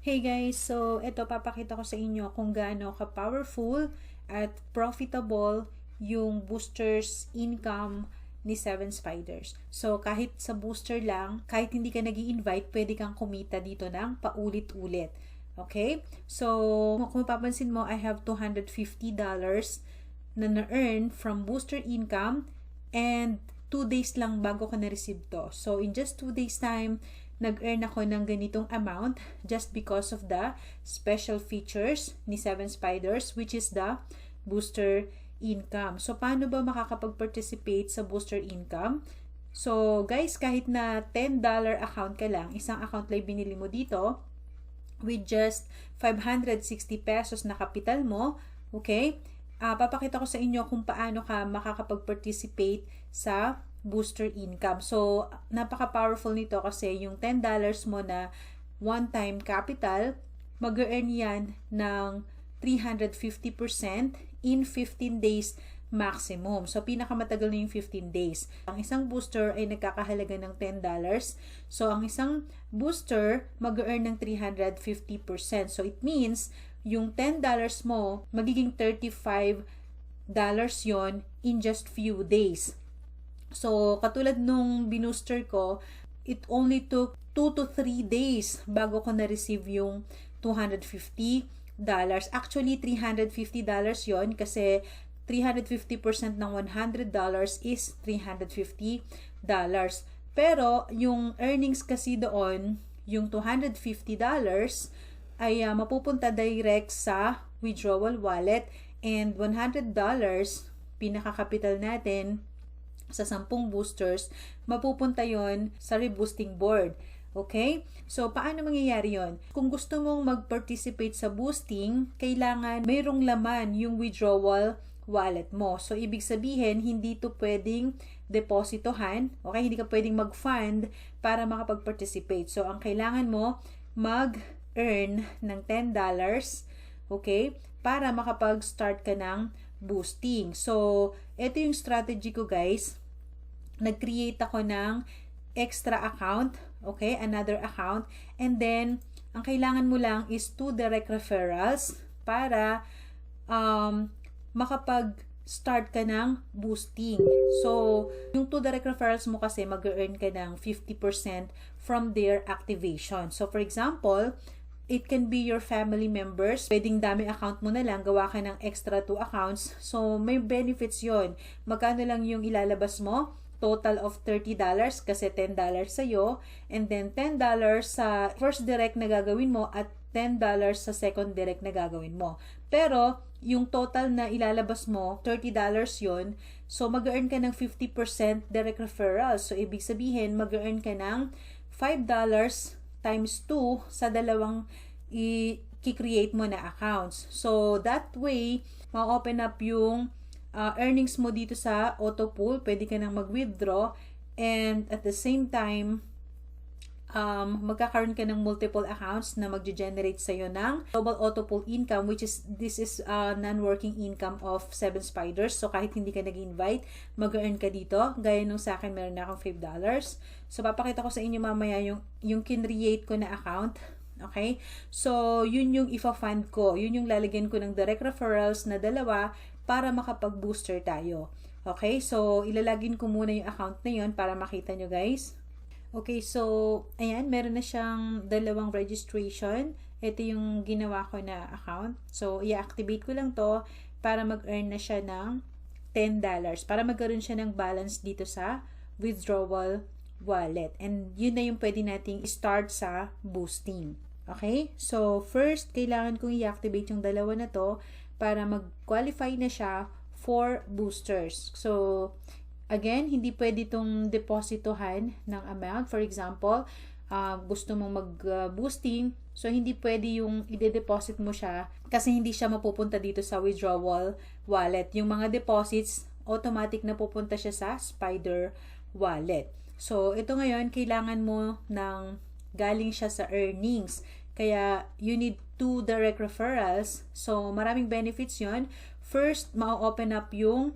Hey guys, so ito papakita ko sa inyo kung gaano ka-powerful at profitable yung boosters income ni Seven Spiders. So kahit sa booster lang, kahit hindi ka nag-i-invite, pwede kang kumita dito ng paulit-ulit. Okay? So kung mapapansin mo, I have $250 na na-earn from booster income and 2 days lang bago ko na-receive to. So in just 2 days time, nag-earn ako ng ganitong amount just because of the special features ni Seven Spiders, which is the booster income. So, paano ba makakapag-participate sa booster income? So, guys, kahit na $10 account ka lang, isang account lang binili mo dito, with just 560 pesos na kapital mo, okay? Papakita ko sa inyo kung paano ka makakapag-participate sa booster income. So, napaka-powerful nito kasi yung $10 mo na one-time capital, mag-earn yan ng 350% in 15 days maximum. So, pinakamatagal na yung 15 days. Ang isang booster ay nagkakahalaga ng $10. So, ang isang booster mag-earn ng 350%. So, it means yung $10 mo, magiging $35 yon in just few days. So, katulad nung binooster ko, it only took 2 to 3 days bago ko na-receive yung $250. Actually, $350 yon kasi 350% ng $100 is $350. Pero, yung earnings kasi doon, yung $250 ay mapupunta direct sa withdrawal wallet and $100, pinaka-capital natin, sa 10 boosters, mapupunta yon sa reboosting board. Okay? So, paano mangyayari yon? Kung gusto mong mag-participate sa boosting, kailangan mayroong laman yung withdrawal wallet mo. So, ibig sabihin, hindi to pwedeng depositohan. Okay? Hindi ka pwedeng mag-fund para makapag-participate. So, ang kailangan mo, mag-earn ng $10, okay? Para makapag-start ka ng boosting. So, ito yung strategy ko, guys. Nag-create ako ng extra account, okay, another account, and then, ang kailangan mo lang is 2 direct referrals para makapag-start ka ng boosting. So, yung 2 direct referrals mo kasi mag-earn ka ng 50% from their activation. So, for example, it can be your family members. Pwedeng dami account mo na lang, gawa ka ng extra 2 accounts. So, may benefits yon. Magkano lang yung ilalabas mo? Total of $30 kasi $10 sa'yo. And then, $10 sa first direct na gagawin mo at $10 sa second direct na gagawin mo. Pero, yung total na ilalabas mo, $30 yon. So, mag-earn ka ng 50% direct referral. So, ibig sabihin, mag-earn ka ng $5 times 2 sa dalawang i-create mo na accounts. So, that way, ma-open up yung earnings mo dito sa auto pool. Pwede ka nang mag-withdraw and at the same time, magkakaroon ka ng multiple accounts na mag-generate sa'yo ng global auto pool income, which is, this is non-working income of Seven Spiders. So, kahit hindi ka nag-invite, mag-earn ka dito. Gaya nung sa akin, meron na akong $5. So, papakita ko sa inyo mamaya yung kinreate ko na account. Okay? So, yun yung ifa-fund ko. Yun yung lalagyan ko ng direct referrals na 2 para makapag-booster tayo. Okay? So, ilalagin ko muna yung account na yun para makita nyo, guys. Okay, so, ayan, meron na siyang 2 registration. Ito yung ginawa ko na account. So, i-activate ko lang to para mag-earn na siya ng $10. Para magkaroon siya ng balance dito sa withdrawal wallet. And yun na yung pwede nating start sa boosting. Okay? So, first, kailangan kong i-activate yung 2 na to para mag-qualify na siya for boosters. So, again, hindi pwede itong depositohan ng amount. For example, gusto mong mag-boosting, so hindi pwede yung i-deposit mo siya kasi hindi siya mapupunta dito sa withdrawal wallet. Yung mga deposits, automatic na pupunta siya sa Spider wallet. So, ito ngayon, kailangan mo ng galing siya sa earnings. Kaya, you need 2 direct referrals. So, maraming benefits yon. First, ma-open up yung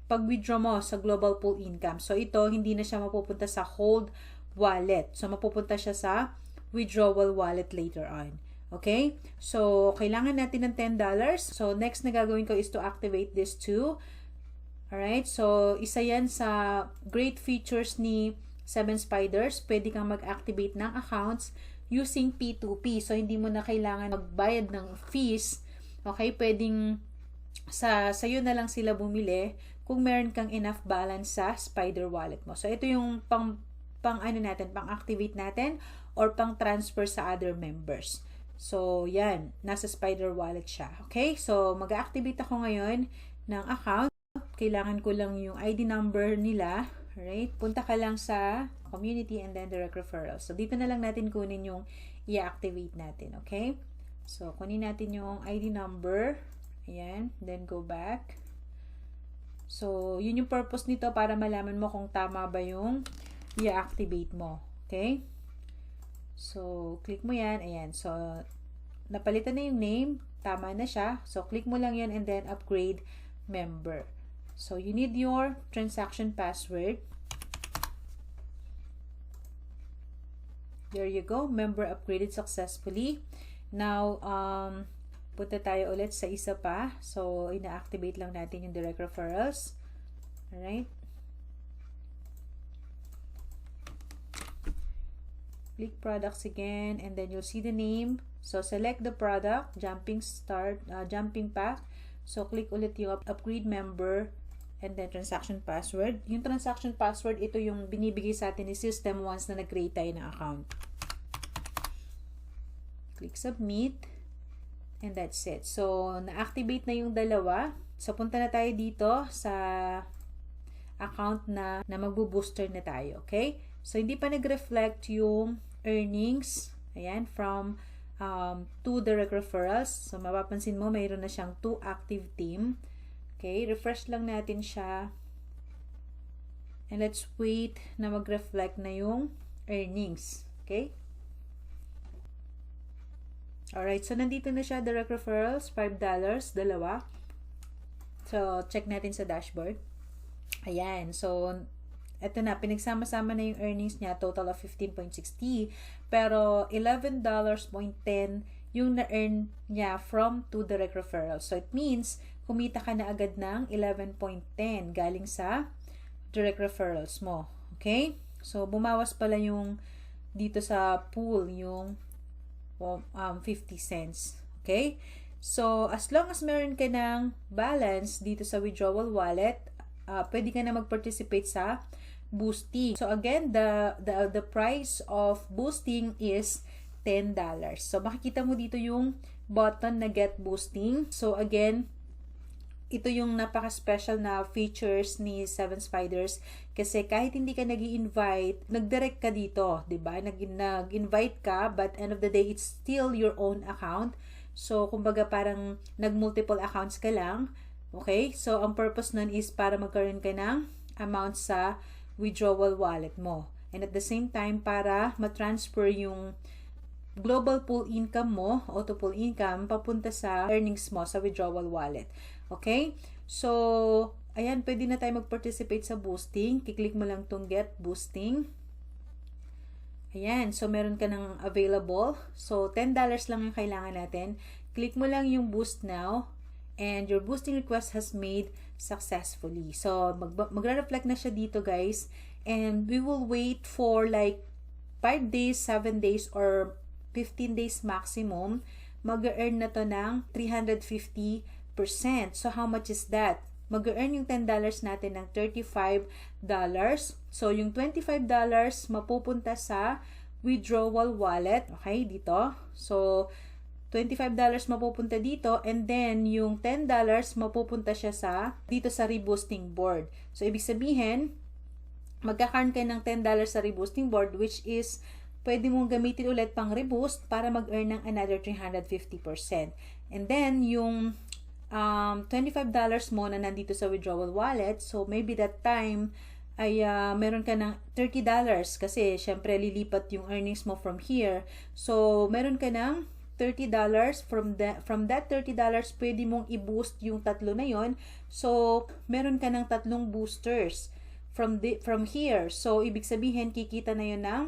pag-withdraw mo sa global pool income. So, ito, hindi na siya mapupunta sa hold wallet. So, mapupunta siya sa withdrawal wallet later on. Okay? So, kailangan natin ng $10. So, next na gagawin ko is to activate this too. Alright? So, isa yan sa great features ni 7 Spiders. Pwede kang mag-activate ng accounts using P2P. So, hindi mo na kailangan magbayad ng fees. Okay? Pwedeng sa'yo na lang sila bumili kung meron kang enough balance sa Spider wallet mo. So, ito yung pang activate natin or pang transfer sa other members. So, yan. Nasa Spider wallet siya. Okay? So, mag-activate ako ngayon ng account. Kailangan ko lang yung ID number nila. Alright? Punta ka lang sa community and then direct referral. So, dito na lang natin kunin yung i-activate natin. Okay? So, kunin natin yung ID number. Ayan. Then, go back. So, yun yung purpose nito para malaman mo kung tama ba yung i-activate mo. Okay? So, click mo yan. Ayan. So, napalitan na yung name. Tama na siya. So, click mo lang yan and then upgrade member. So, you need your transaction password. There you go. Member upgraded successfully. Now, punta tayo ulit sa isa pa. So, ina-activate lang natin yung direct referrals. Alright. Click products again and then you'll see the name. So, select the product, jumping path. So, click ulit yung upgrade member and then transaction password. Yung transaction password, ito yung binibigay sa atin ni system once na nag-create tayo ng account. Click submit and that's it. So, na-activate na yung dalawa. So, punta na tayo dito sa account na magbo-booster na tayo. Okay? So, hindi pa nag-reflect yung earnings, ayan, from to direct referrals. So, mapapansin mo, mayroon na siyang 2 active team. Okay, refresh lang natin siya. And let's wait na mag-reflect na yung earnings. Okay? Alright, so nandito na siya, direct referrals, $5, dalawa. So, check natin sa dashboard. Ayan, so, eto na, pinagsama-sama na yung earnings niya, total of 15.60. Pero, $11.10 yung na-earn niya from 2 direct referrals. So, it means, kumita ka na agad ng 11.10 galing sa direct referrals mo. Okay? So, bumawas pala yung dito sa pool, yung 50 cents. Okay? So, as long as meron ka ng balance dito sa withdrawal wallet, pwede ka na mag-participate sa boosting. So again, the price of boosting is $10. So makikita mo dito yung button na get boosting. So again, ito yung napaka-special na features ni 7 Spiders kasi kahit hindi ka nag-i-invite, nag-direct ka dito, 'di ba? Nag-invite ka, but end of the day it's still your own account. So kumbaga parang nag-multiple accounts ka lang. Okay? So ang purpose nun is para magkaroon ka ng amount sa withdrawal wallet mo. And at the same time, para matransfer yung global pool income mo, auto pool income, papunta sa earnings mo sa withdrawal wallet. Okay? So, ayan, pwede na tayo mag-participate sa boosting. Kiklik mo lang tong get boosting. Ayan, so meron ka ng available. So, $10 lang yung kailangan natin. Click mo lang yung boost now. And your boosting request has made successfully. So, magre-reflect na siya dito, guys. And we will wait for like 5 days, 7 days, or 15 days maximum. Mag-earn na to ng 350%. So, how much is that? Mag-earn yung $10 natin ng $35. So, yung $25 mapupunta sa withdrawal wallet. Okay, dito. So, $25 mapupunta dito and then yung $10 mapupunta siya dito sa reboosting board. So, ibig sabihin, magkakaroon ka ng $10 sa reboosting board which is pwede mong gamitin ulit pang reboost para mag-earn ng another 350%. And then, yung $25 mo na nandito sa withdrawal wallet, so maybe that time ay meron ka ng $30 kasi syempre lilipat yung earnings mo from here. So, meron ka ng $30 from that $30 pwede mong i-boost yung tatlo na yon. So meron ka ng 3 boosters from here. So ibig sabihin kikita na yon ng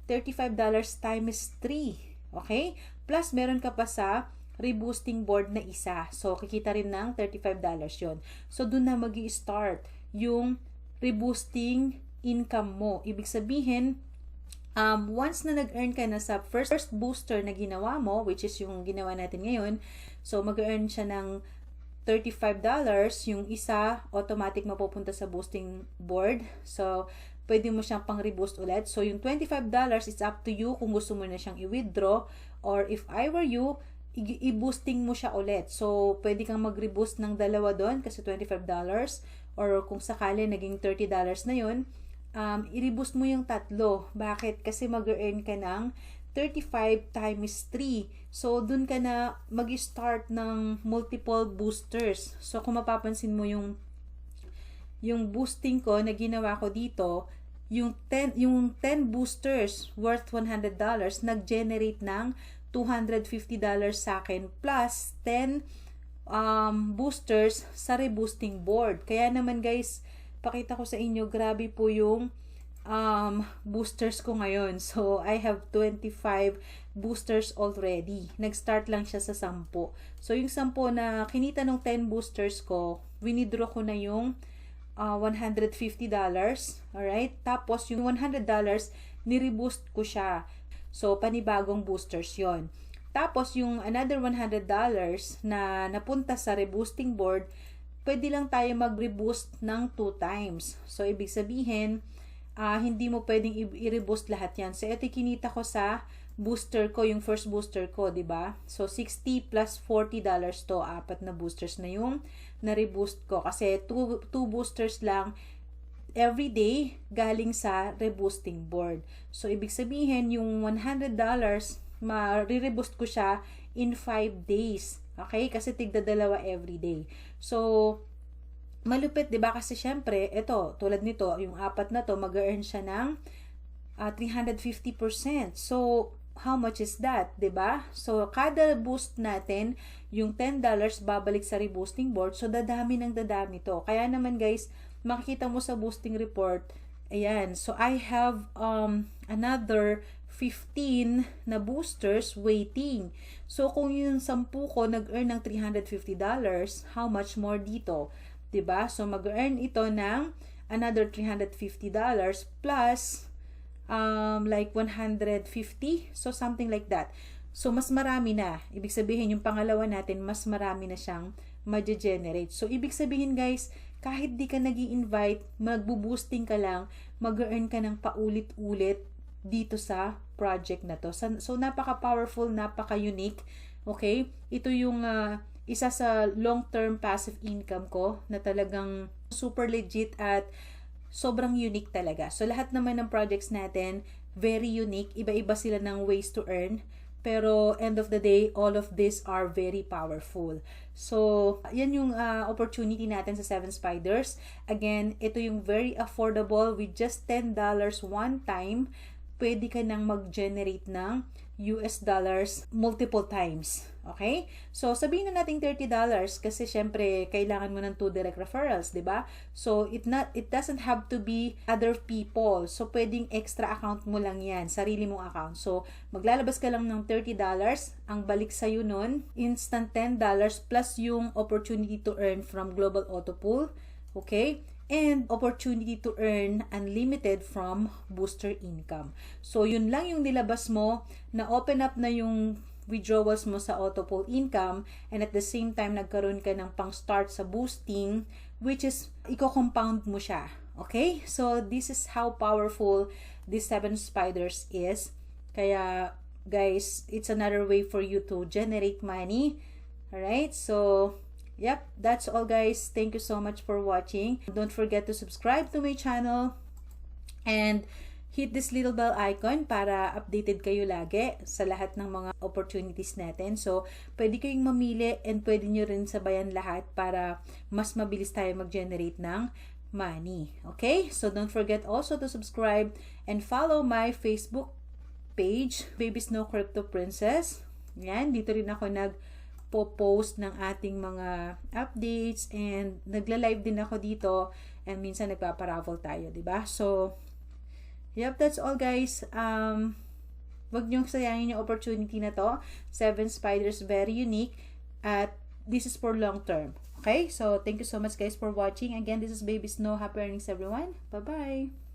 $35 times 3. Okay? Plus, meron ka pa sa reboosting board na isa. So, kikita rin ng $35 yon. So, dun na magi-start yung reboosting income mo. Ibig sabihin, once na nag-earn ka na sa first booster na ginawa mo, which is yung ginawa natin ngayon, so mag-earn siya ng $35, yung isa, automatic mapupunta sa boosting board. So, pwede mo siyang pang-reboost ulit. So, yung $25 is up to you kung gusto mo na siyang i-withdraw, or if I were you, i-boosting mo siya ulit. So, pwede kang mag-reboost ng dalawa doon kasi $25, or kung sakali naging $30 na yun, i-reboost mo yung tatlo. Bakit? Kasi mag-earn ka ng 35 times 3. So, dun ka na mag-start ng multiple boosters. So, kung mapapansin mo yung boosting ko na ginawa ko dito, yung 10 boosters worth $100 nag-generate ng $250 sa akin plus 10 boosters sa reboosting board. Kaya naman guys, pakita ko sa inyo, grabe po yung boosters ko ngayon. So, I have 25 boosters already. Nag-start lang siya sa 10. So, yung 10 na kinita ng 10 boosters ko, winidraw ko na yung $150. Alright? Tapos, yung $100, nireboost ko siya. So, panibagong boosters yon. Tapos, yung another $100 na napunta sa reboosting board, pwede lang tayo mag-reboost ng 2 times. So, ibig sabihin, hindi mo pwedeng i-reboost lahat yan. So, ito kinita ko sa booster ko, yung first booster ko, di ba? So, $60 plus $40 to, 4 na boosters na yung na-reboost ko. Kasi 2 boosters lang every day galing sa reboosting board. So, ibig sabihin, yung $100, ma-reboost ko siya in 5 days. Okay? Kasi tigda-2 every day. So, malupit, 'di ba? Kasi syempre, ito, tulad nito, yung 4 na to, mag-earn siya ng 350%. So, how much is that, 'di ba? So, kada boost natin, yung $10 babalik sa reboosting board. So, dadami ng dadami to. Kaya naman, guys, makikita mo sa boosting report, ayan. So, I have another 15 na boosters waiting. So, kung yung 10 ko nag-earn ng $350, how much more dito? 'Di ba? So, mag-earn ito ng another $350 plus like 150. So, something like that. So, mas marami na. Ibig sabihin, yung pangalawa natin, mas marami na siyang ma-generate. So, ibig sabihin, guys, kahit di ka nag-i-invite, magbo-boosting ka lang, mag-earn ka ng paulit-ulit dito sa project na to. So, napaka-powerful, napaka-unique. Okay? Ito yung isa sa long-term passive income ko na talagang super legit at sobrang unique talaga. So, lahat naman ng projects natin, very unique. Iba-iba sila ng ways to earn. Pero, end of the day, all of these are very powerful. So, yan yung opportunity natin sa 7 Spiders. Again, ito yung very affordable with just $10 one time. Pwede ka nang mag-generate ng US dollars multiple times. Okay? So, sabihin na natin $30 kasi syempre, kailangan mo ng 2 direct referrals, di ba? So, it doesn't have to be other people. So, pwedeng extra account mo lang yan, sarili mong account. So, maglalabas ka lang ng $30, ang balik sa'yo nun, instant $10 plus yung opportunity to earn from Global Auto Pool. Okay? And opportunity to earn unlimited from booster income. So, yun lang yung nilabas mo, na open up na yung withdrawals mo sa auto pool income, and at the same time, nagkaroon ka ng pang-start sa boosting, which is, i-compound mo siya. Okay? So, this is how powerful this 7 Spiders is. Kaya, guys, it's another way for you to generate money. Alright? So, yep, that's all, guys. Thank you so much for watching. Don't forget to subscribe to my channel and hit this little bell icon para updated kayo lagi sa lahat ng mga opportunities natin. So, pwede kayong mamili and pwede nyo rin sabayan lahat para mas mabilis tayo mag-generate ng money. Okay? So, don't forget also to subscribe and follow my Facebook page, Baby Snow Crypto Princess. Yan, dito rin ako nag-post ng ating mga updates and nagla-live din ako dito and minsan nagpaparaffle tayo, 'di ba? So, Yep, that's all guys. Wag niyong sayangin yung opportunity na to. 7 Spiders, very unique. At this is for long term. Okay? So, thank you so much guys for watching. Again, this is Baby Snow. Happy earnings everyone. Bye-bye.